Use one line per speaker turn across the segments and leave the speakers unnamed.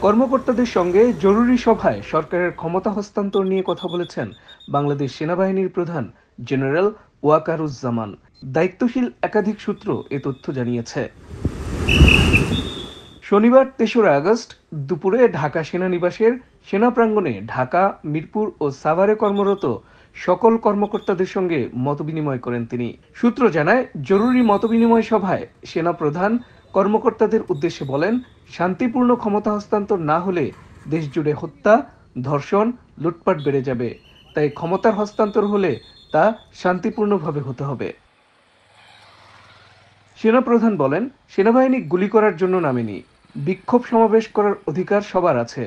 কর্মকর্তাদের সঙ্গে জরুরি সভায় সরকারের ক্ষমতা হস্তান্তর নিয়ে কথা বলেছেন বাংলাদেশ সেনাবাহিনীর প্রধান জেনারেল ওয়াকারুজ্জামান। দায়িত্বশীল একাধিক সূত্র এ তথ্য জানিয়েছে। শনিবার ৩রা আগস্ট দুপুরে ঢাকা সেনানিবাসের সেনা প্রাঙ্গণে ঢাকা, মিরপুর ও সাভারে কর্মরত সকল কর্মকর্তাদের সঙ্গে মতবিনিময় করেন তিনি। সূত্র জানায়, জরুরি মতবিনিময় সভায় সেনা প্রধান কর্মকর্তাদের উদ্দেশ্যে বলেন, শান্তিপূর্ণ ক্ষমতা হস্তান্তর না হলে দেশজুড়ে হত্যা, ধর্ষণ, লুটপাট বেড়ে যাবে। তাই ক্ষমতার হস্তান্তর হলে তা শান্তিপূর্ণভাবে হতে হবে। সেনাপ্রধান বলেন, সেনাবাহিনী গুলি করার জন্য নামেনি, বিক্ষোভ সমাবেশ করার অধিকার সবার আছে।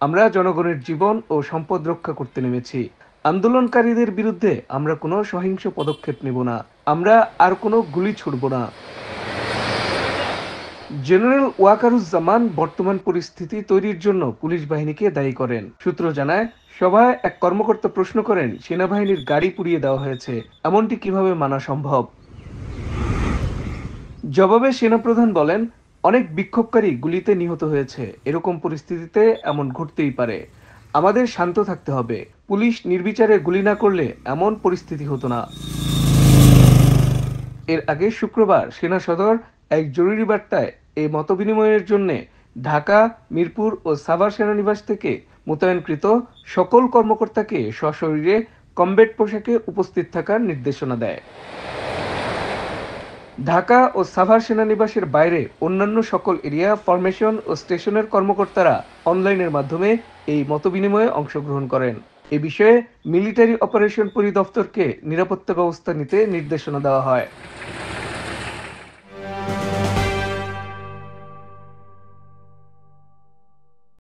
আমরা জনগণের জীবন ও সম্পদ রক্ষা করতে নেমেছি। আন্দোলনকারীদের বিরুদ্ধে আমরা কোনো সহিংস পদক্ষেপ নেব না। আমরা আর কোনো গুলি ছুড়ব না। জেনারেল ওয়াকারুজ্জামান বর্তমান পরিস্থিতি তৈরির জন্য পুলিশ বাহিনীকে দায়ী করেন। সূত্র জানায়, সভায় এক কর্মকর্তা প্রশ্ন করেন, সেনাবাহিনীর গাড়ি পুড়িয়ে দেওয়া হয়েছে, এমনটি কিভাবে মানা সম্ভব? জবাবে সেনাপ্রধান বলেন, অনেক বিক্ষোভকারী গুলিতে নিহত হয়েছে। এরকম পরিস্থিতিতে এমন ঘটতেই পারে। আমাদের শান্ত থাকতে হবে। পুলিশ নির্বিচারে গুলি না করলে এমন পরিস্থিতি হতো না। এর আগে শুক্রবার সেনা সদর এক জরুরি বার্তায় এই মতবিনিময়ের জন্য ঢাকা, মিরপুর ও সাভার সেনানিবাস থেকে মোতায়েনকৃত সকল কর্মকর্তাকে সশরীরে কমব্যাট পোশাকে উপস্থিত থাকার নির্দেশনা দেয়। ঢাকা ও সাভার সেনানিবাসের বাইরে অন্যান্য সকল এরিয়া, ফরমেশন ও স্টেশনের কর্মকর্তারা অনলাইনের মাধ্যমে এই মতবিনিময়ে অংশগ্রহণ করেন। এ বিষয়ে মিলিটারি অপারেশন পরিদপ্তরকে নিরাপত্তা ব্যবস্থা নিতে নির্দেশনা দেওয়া হয়।